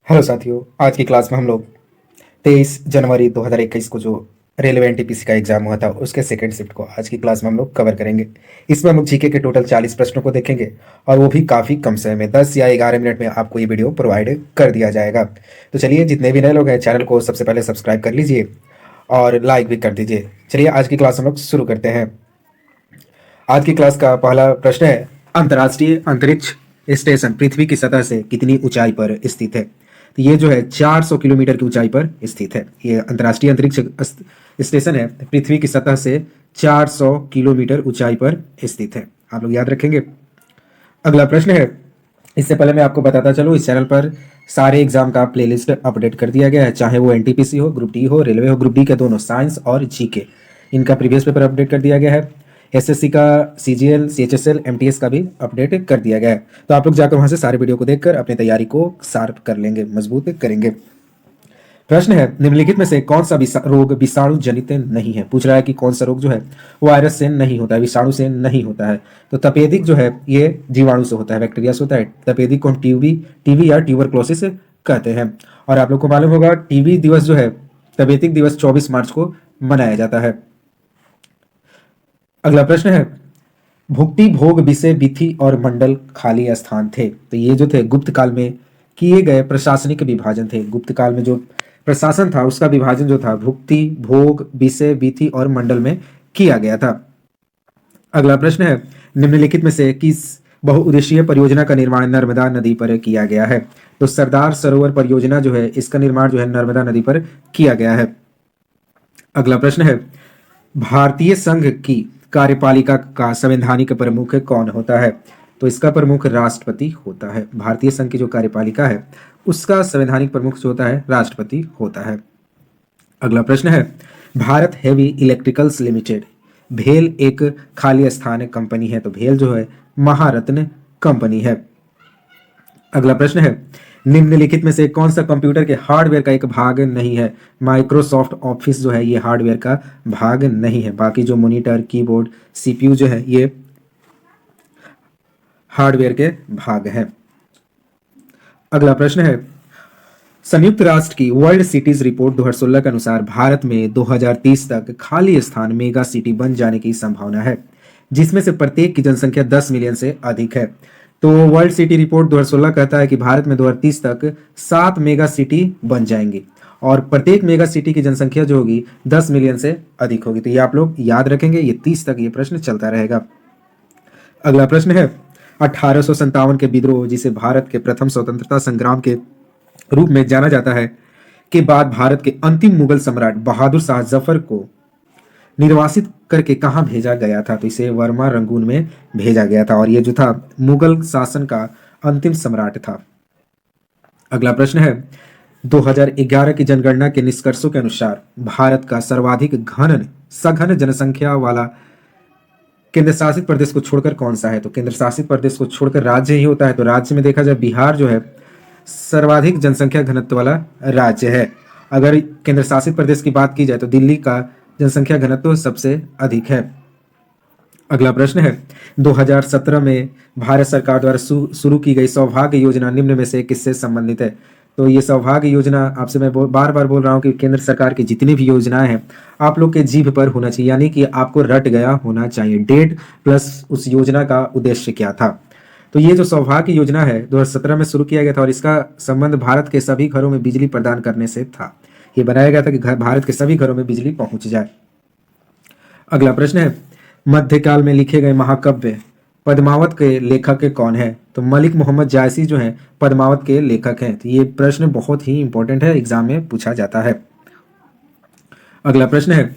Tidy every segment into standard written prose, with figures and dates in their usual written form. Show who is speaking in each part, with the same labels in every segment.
Speaker 1: Hello साथियों, आज की क्लास में हम लोग 23 जनवरी 2021 को जो रेलवे एनटीपीसी का एग्जाम हुआ था उसके सेकंड शिफ्ट को आज की क्लास में हम लोग कवर करेंगे। इसमें हम लोग जीके के टोटल 40 प्रश्नों को देखेंगे और वो भी काफ़ी कम समय में 10 या 11 मिनट में आपको ये वीडियो प्रोवाइड कर दिया जाएगा। तो चलिए, जितने भी नए लोग हैं चैनल को सबसे पहले सब्सक्राइब कर लीजिए और लाइक भी कर दीजिए। चलिए आज की क्लास हम लोग शुरू करते हैं। आज की क्लास का पहला प्रश्न है, अंतर्राष्ट्रीय अंतरिक्ष स्टेशन पृथ्वी की सतह से कितनी ऊंचाई पर स्थित है? तो ये जो है 400 किलोमीटर की ऊंचाई पर स्थित है। ये अंतर्राष्ट्रीय अंतरिक्ष स्टेशन है, पृथ्वी की सतह से 400 किलोमीटर ऊंचाई पर स्थित है। आप लोग याद रखेंगे। अगला प्रश्न है, इससे पहले मैं आपको बताता चलूँ, इस चैनल पर सारे एग्जाम का प्लेलिस्ट अपडेट कर दिया गया है, चाहे वो एनटीपीसी हो, ग्रुप डी हो, रेलवे हो, ग्रुप डी के दोनों, साइंस और जीके, इनका प्रीवियस पेपर अपडेट कर दिया गया है। एसएससी का, सीजीएल, सीएचएसएल, एमटीएस का भी अपडेट कर दिया गया है। तो आप लोग जाकर वहां से सारे वीडियो को देखकर अपनी तैयारी को शार्प कर लेंगे, मजबूत करेंगे। प्रश्न है, निम्नलिखित में से कौन सा रोग विषाणु जनित नहीं है? पूछ रहा है कि कौन सा रोग जो है वायरस से नहीं होता है, विषाणु से नहीं होता है। तो तपेदिक जो है ये जीवाणु से होता है, बैक्टीरिया से होता है। तपेदिक को हम टीबी या ट्यूबरक्लोसिस कहते हैं। और आप लोग को मालूम होगा टीबी दिवस जो है, तपेदिक दिवस 24 मार्च को मनाया जाता है। अगला प्रश्न है, भुक्ति, भोग, विषय, विधि और मंडल खाली स्थान थे। तो ये जो थे गुप्त काल में किए गए प्रशासनिक विभाजन थे। गुप्त काल में जो प्रशासन था उसका विभाजन जो था भुक्ति, भोग, विषय, विधि और मंडल में किया गया था। अगला प्रश्न है, निम्नलिखित में से किस बहुउद्देशीय परियोजना का निर्माण नर्मदा नदी पर किया गया है? तो सरदार सरोवर परियोजना जो है, इसका निर्माण जो है नर्मदा नदी पर किया गया है। अगला प्रश्न है, भारतीय संघ की कार्यपालिका का संवैधानिक प्रमुख कौन होता है? तो इसका प्रमुख राष्ट्रपति होता है। भारतीय संघ की जो कार्यपालिका है उसका संवैधानिक प्रमुख जो होता है राष्ट्रपति होता है। अगला प्रश्न है, भारत हेवी इलेक्ट्रिकल्स लिमिटेड, भेल एक खाली स्थान कंपनी है। तो भेल जो है महारत्न कंपनी है। अगला प्रश्न है, निम्नलिखित में से कौन सा कंप्यूटर के हार्डवेयर का एक भाग नहीं है? माइक्रोसॉफ्ट ऑफिस जो है ये हार्डवेयर का भाग नहीं है। बाकी जो मॉनिटर, कीबोर्ड, सीपीयू जो है ये हार्डवेयर के भाग हैं। अगला प्रश्न है, संयुक्त राष्ट्र की वर्ल्ड सिटीज रिपोर्ट 2016 के अनुसार भारत में 2030 तक खाली स्थान मेगा सिटी बन जाने की संभावना है, जिसमें से प्रत्येक की जनसंख्या 10 मिलियन से अधिक है। तो वर्ल्ड सिटी रिपोर्ट 2016 कहता है कि भारत में 2030 तक 7 मेगा सिटी बन जाएंगी और प्रत्येक मेगा सिटी की जनसंख्या जो होगी 10 मिलियन से अधिक होगी। तो ये आप लोग याद रखेंगे, ये 30 तक ये प्रश्न चलता रहेगा। अगला प्रश्न है, 1857 के विद्रोह, जिसे भारत के प्रथम स्वतंत्रता संग्राम के रूप में जाना जाता है, के बाद भारत के अंतिम मुगल सम्राट बहादुर शाह जफर को निर्वासित करके कहां भेजा गया था? तो इसे वर्मा रंगून में भेजा गया था और ये जो था मुगल शासन का अंतिम सम्राट था। अगला प्रश्न है, 2011 की जनगणना के निष्कर्षों के अनुसार भारत का सर्वाधिक सघन जनसंख्या वाला केंद्र शासित प्रदेश को छोड़कर कौन सा है? तो केंद्र शासित प्रदेश को छोड़कर राज्य ही होता है। तो राज्य में देखा जाए बिहार जो है सर्वाधिक जनसंख्या घनत्व वाला राज्य है। अगर केंद्र शासित प्रदेश की बात की जाए तो दिल्ली का जनसंख्या घनत्व सबसे अधिक है। अगला प्रश्न है, 2017 में भारत सरकार द्वारा शुरू की गई सौभाग्य योजना निम्न में से किससे संबंधित है? तो ये सौभाग्य योजना, आपसे मैं बार बार बोल रहा हूँ कि केंद्र सरकार की जितनी भी योजनाएं हैं आप लोग के जीभ पर होना चाहिए, यानी कि आपको रट गया होना चाहिए डेट प्लस उस योजना का उद्देश्य क्या था। तो ये जो सौभाग्य योजना है 2017 में शुरू किया गया था और इसका संबंध भारत के सभी घरों में बिजली प्रदान करने से था। ये बनाया गया था कि भारत के सभी घरों में बिजली पहुंच जाए। अगला प्रश्न है, मध्यकाल में लिखे गए महाकाव्य पद्मावत के लेखक कौन है? तो मलिक मोहम्मद जायसी जो है पद्मावत के लेखक हैं। तो ये प्रश्न बहुत ही इंपॉर्टेंट है, एग्जाम में पूछा जाता है। अगला प्रश्न है,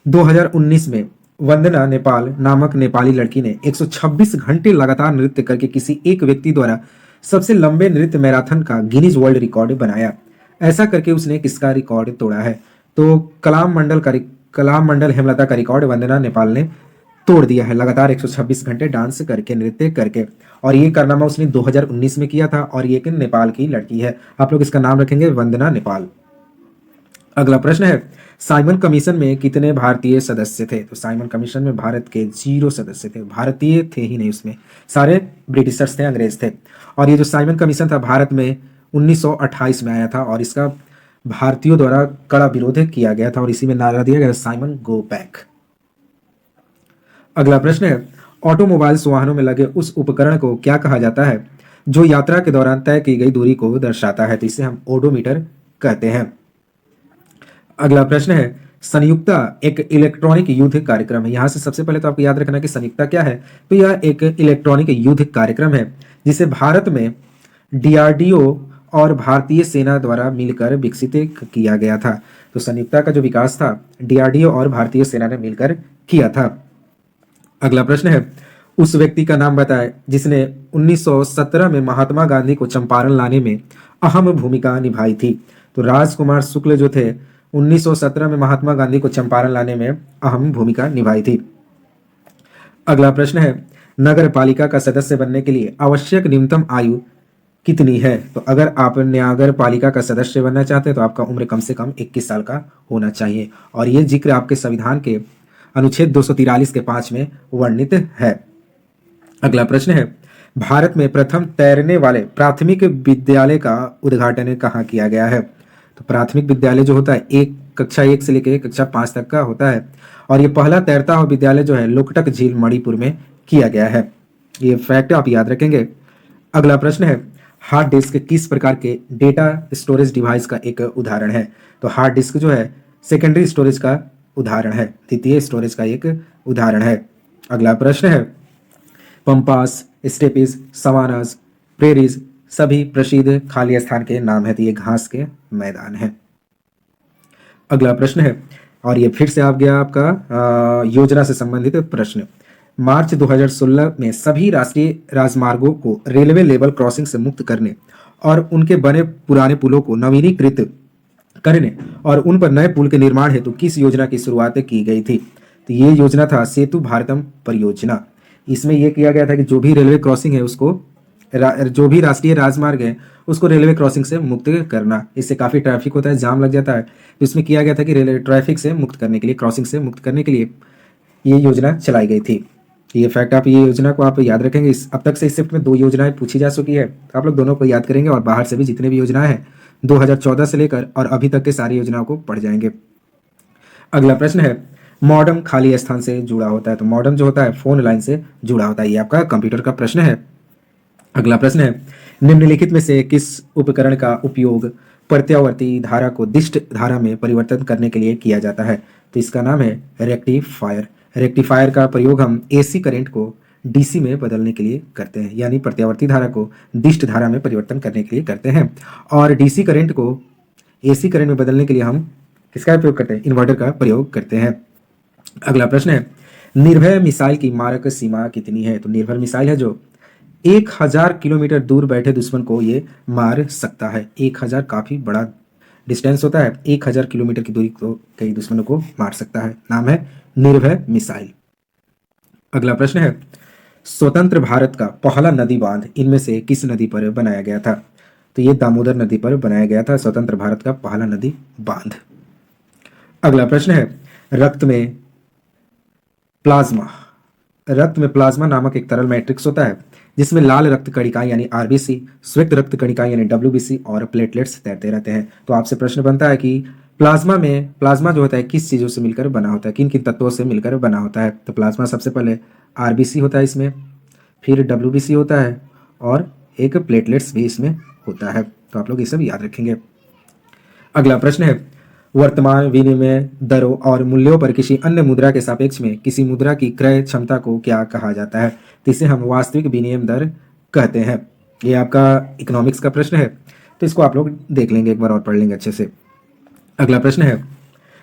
Speaker 1: 2019 में वंदना नेपाल नामक नेपाली लड़की ने 126 घंटे लगातार नृत्य करके किसी एक व्यक्ति द्वारा सबसे लंबे नृत्य मैराथन का गिनीज वर्ल्ड रिकॉर्ड बनाया। ऐसा करके उसने किसका रिकॉर्ड तोड़ा है? तो कलाम मंडल हेमलता का रिकॉर्ड वंदना नेपाल ने तोड़ दिया है, लगातार 126 घंटे डांस करके, नृत्य करके। और ये कारनामा उसने 2019 में किया था और ये एक नेपाल की लड़की है। आप लोग इसका नाम रखेंगे वंदना नेपाल। अगला प्रश्न है, साइमन कमीशन में कितने भारतीय सदस्य थे? तो साइमन कमीशन में भारत के 0 सदस्य थे, भारतीय थे ही नहीं, उसमें सारे ब्रिटिशर्स थे, अंग्रेज थे। और ये जो साइमन कमीशन था भारत में 1928 में आया था और इसका भारतीयों द्वारा कड़ा विरोध किया गया था और इसी में नारा दिया गया साइमन गो बैक। अगला प्रश्न है, ऑटोमोबाइल्स वाहनों में लगे उस उपकरण को क्या कहा जाता है जो यात्रा के दौरान तय की गई दूरी को दर्शाता है? तो इसे हम ओडोमीटर कहते हैं। अगला प्रश्न है, संयुक्ता एक इलेक्ट्रॉनिक युद्ध कार्यक्रम है। यहां से सबसे पहले तो आपको याद रखना कि संयुक्ता क्या है। तो यह एक इलेक्ट्रॉनिक युद्ध कार्यक्रम है जिसे भारत में डीआरडीओ और भारतीय सेना द्वारा मिलकर विकसित किया गया था। तो संयुक्ता का जो विकास था डीआरडीओ और भारतीय सेना ने मिलकर किया था। अगला प्रश्न है, उस व्यक्ति का नाम बताएं जिसने 1917 में महात्मा गांधी को चंपारण लाने में अहम भूमिका निभाई थी। तो राजकुमार शुक्ल जो थे 1917 में महात्मा गांधी को चंपारण लाने में अहम भूमिका निभाई थी। अगला प्रश्न है, नगर पालिका का सदस्य बनने के लिए आवश्यक न्यूनतम आयु कितनी है? तो अगर आप नगर पालिका का सदस्य बनना चाहते हैं तो आपका उम्र कम से कम 21 साल का होना चाहिए और ये जिक्र आपके संविधान के अनुच्छेद 243 के 5 में वर्णित है। अगला प्रश्न है, भारत में प्रथम तैरने वाले प्राथमिक विद्यालय का उद्घाटन कहाँ किया गया है? तो प्राथमिक विद्यालय जो होता है कक्षा 1 से लेकर कक्षा 5 तक का होता है और ये पहला तैरता हुआ विद्यालय जो है लोकटक झील मणिपुर में किया गया है। ये फैक्ट आप याद रखेंगे। अगला प्रश्न है, हार्ड डिस्क किस प्रकार के डेटा स्टोरेज डिवाइस का एक उदाहरण है? तो हार्ड डिस्क जो है सेकेंडरी स्टोरेज का उदाहरण है, द्वितीय स्टोरेज का एक उदाहरण है। अगला प्रश्न है, पंपास, स्टेपिस, सवानास, प्रेरीज सभी प्रसिद्ध खाली स्थान के नाम है। तो ये घास के मैदान है। अगला प्रश्न है और ये फिर से आप गया आपका योजना से संबंधित प्रश्न। मार्च 2016 में सभी राष्ट्रीय राजमार्गों को रेलवे लेवल क्रॉसिंग से मुक्त करने और उनके बने पुराने पुलों को नवीनीकृत करने और उन पर नए पुल के निर्माण हेतु किस योजना की शुरुआत की गई थी? तो ये योजना था सेतु भारतम परियोजना। इसमें यह किया गया था कि जो भी रेलवे क्रॉसिंग है उसको जो भी राष्ट्रीय राजमार्ग है उसको रेलवे क्रॉसिंग से मुक्त करना। इससे काफ़ी ट्रैफिक होता है, जाम लग जाता है। तो इसमें किया गया था कि रेलवे ट्रैफिक से मुक्त करने के लिए, क्रॉसिंग से मुक्त करने के लिए ये योजना चलाई गई थी। ये फैक्ट आप ये योजना को आप याद रखेंगे। अब तक से इस शिफ्ट में 2 योजनाएं पूछी जा चुकी है, तो आप लोग दोनों को याद करेंगे और बाहर से भी जितने भी योजनाएं हैं 2014 से लेकर और अभी तक के सारी योजनाओं को पढ़ जाएंगे। अगला प्रश्न है, मॉडेम खाली स्थान से जुड़ा होता है। तो मॉडेम जो होता है फोन लाइन से जुड़ा होता है। ये आपका कंप्यूटर का प्रश्न है। अगला प्रश्न है, निम्नलिखित में से किस उपकरण का उपयोग प्रत्यावर्ती धारा को दिष्ट धारा में परिवर्तन करने के लिए किया जाता है? तो इसका नाम है रेक्टिफायर। रेक्टिफायर का प्रयोग हम एसी करंट को डीसी में बदलने के लिए करते हैं, यानी प्रत्यावर्ती धारा को दिष्ट धारा में परिवर्तन करने के लिए करते हैं। और डीसी करंट को एसी करंट में बदलने के लिए हम किसका प्रयोग करते हैं? इन्वर्टर का प्रयोग करते हैं। अगला प्रश्न है, निर्भय मिसाइल की मारक सीमा कितनी है? तो निर्भय मिसाइल है जो 1000 किलोमीटर दूर बैठे दुश्मन को ये मार सकता है। 1000 काफी बड़ा डिस्टेंस होता है, 1000 किलोमीटर की दूरी को कई दुश्मनों को मार सकता है। नाम है निर्भय मिसाइल। अगला प्रश्न है, स्वतंत्र भारत का पहला नदी बांध इनमें से किस नदी पर बनाया गया था? तो ये दामोदर नदी पर बनाया गया था स्वतंत्र भारत का पहला नदी बांध। अगला प्रश्न है, रक्त में प्लाज्मा नामक एक तरल मैट्रिक्स होता है जिसमें लाल रक्त कणिकाएं यानी आरबीसी, श्वेत रक्त कणिकाएं यानी डब्ल्यूबीसी और प्लेटलेट्स तैरते रहते हैं। तो आपसे प्रश्न बनता है कि प्लाज्मा जो होता है किस चीजों से मिलकर बना होता है, किन किन तत्वों से मिलकर बना होता है? तो प्लाज्मा सबसे पहले आरबीसी होता है इसमें, फिर डब्ल्यूबीसी होता है और एक प्लेटलेट्स भी इसमें होता है। तो आप लोग ये सब याद रखेंगे। अगला प्रश्न है, वर्तमान विनिमय दरों और मूल्यों पर किसी अन्य मुद्रा के सापेक्ष में किसी मुद्रा की क्रय क्षमता को क्या कहा जाता है? तो इसे हम वास्तविक विनिमय दर कहते हैं। ये आपका इकोनॉमिक्स का प्रश्न है, तो इसको आप लोग देख लेंगे, एक बार और पढ़ लेंगे अच्छे से। अगला प्रश्न है,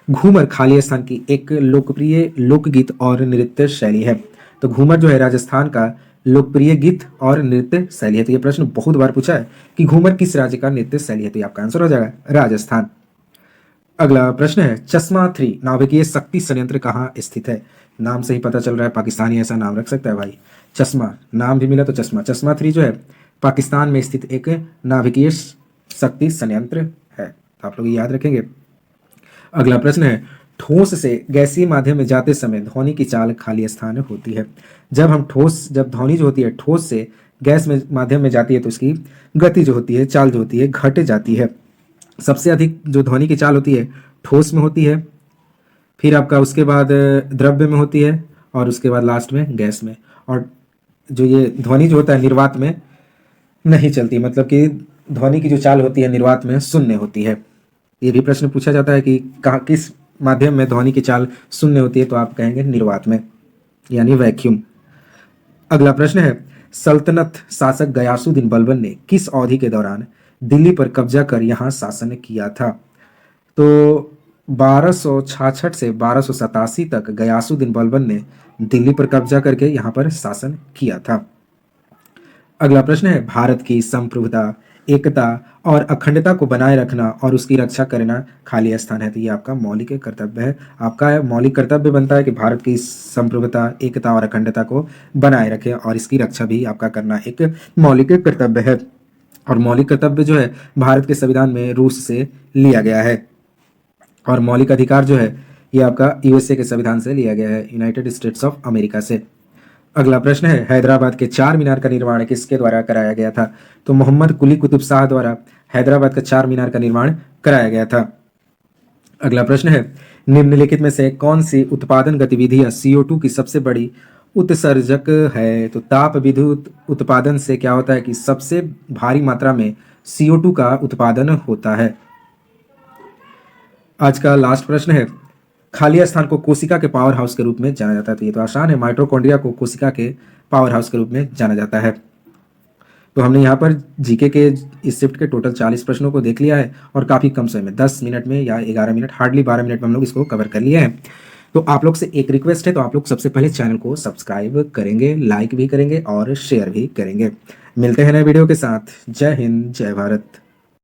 Speaker 1: घूमर खाली स्थान की एक लोकप्रिय लोकगीत और नृत्य शैली है। तो घूमर जो है राजस्थान का लोकप्रिय गीत और नृत्य शैली है। तो ये प्रश्न बहुत बार पूछा है कि घूमर किस राज्य का नृत्य शैली है? तो आपका आंसर हो जाएगा राजस्थान। अगला प्रश्न है, चश्मा 3 नाभिकीय शक्ति संयंत्र कहाँ स्थित है? नाम से ही पता चल रहा है पाकिस्तानी ऐसा नाम रख सकता है भाई। चश्मा नाम भी मिला तो चश्मा 3 जो है पाकिस्तान में स्थित एक नाभिकीय शक्ति संयंत्र है। तो आप लोग याद रखेंगे। अगला प्रश्न है, ठोस से गैसीय माध्यम में जाते समय ध्वनि की चाल खाली स्थान होती है। जब ध्वनि जो होती है ठोस से गैस में माध्यम में जाती है तो इसकी गति जो होती है, चाल जो होती है, घट जाती है। सबसे अधिक जो ध्वनि की चाल होती है ठोस में होती है, फिर आपका उसके बाद द्रव्य में होती है, और उसके बाद लास्ट में गैस में। और जो ये ध्वनि जो होता है निर्वात में नहीं चलती, मतलब कि ध्वनि की जो चाल होती है निर्वात में शून्य होती है। ये भी प्रश्न पूछा जाता है कि कहाँ किस माध्यम में ध्वनि की चाल शून्य होती है, तो आप कहेंगे निर्वात में, यानी वैक्यूम। अगला प्रश्न है, सल्तनत शासक गयासुद्दीन बलबन ने किस अवधि के दौरान दिल्ली पर कब्जा कर यहाँ शासन किया था? तो 1266 से 1287 तक गयासुद्दीन बलबन ने दिल्ली पर कब्जा करके यहाँ पर शासन किया था। अगला प्रश्न है, भारत की संप्रभुता, एकता और अखंडता को बनाए रखना और उसकी रक्षा करना खाली स्थान है। तो ये आपका मौलिक कर्तव्य है। आपका मौलिक कर्तव्य बनता है कि भारत की संप्रभुता, एकता और अखंडता को बनाए रखें, और इसकी रक्षा भी आपका करना एक मौलिक कर्तव्य है। और मौलिक कर्तव्य जो है भारत के संविधान में रूस से लिया गया है, और मौलिक अधिकार जो है ये आपका यूएसए के संविधान से लिया गया है, यूनाइटेड स्टेट्स ऑफ अमेरिका से। अगला प्रश्न है, हैदराबाद के चार मीनार का निर्माण किसके द्वारा कराया गया था? तो मोहम्मद कुली कुतुब शाह द्वारा हैदराबाद का चार मीनार का निर्माण कराया गया था। अगला प्रश्न है, निम्नलिखित में से कौन सी उत्पादन गतिविधियां CO2 की सबसे बड़ी उत्सर्जक है? तो ताप विद्युत उत्पादन से क्या होता है कि सबसे भारी मात्रा में CO2 का उत्पादन होता है। आज का लास्ट प्रश्न है, खाली स्थान को कोशिका के पावर हाउस के रूप में जाना जाता है। तो ये तो आसान है, माइटोकॉन्ड्रिया को कोशिका के पावर हाउस के रूप में जाना जाता है। तो हमने यहाँ पर जीके के इस शिफ्ट के टोटल 40 प्रश्नों को देख लिया है, और काफ़ी कम समय में 10 मिनट में या 11 मिनट, हार्डली 12 मिनट में हम लोग इसको कवर कर लिए हैं। तो आप लोग से एक रिक्वेस्ट है, तो आप लोग सबसे पहले चैनल को सब्सक्राइब करेंगे, लाइक भी करेंगे और शेयर भी करेंगे। मिलते हैं नए वीडियो के साथ। जय हिंद, जय भारत।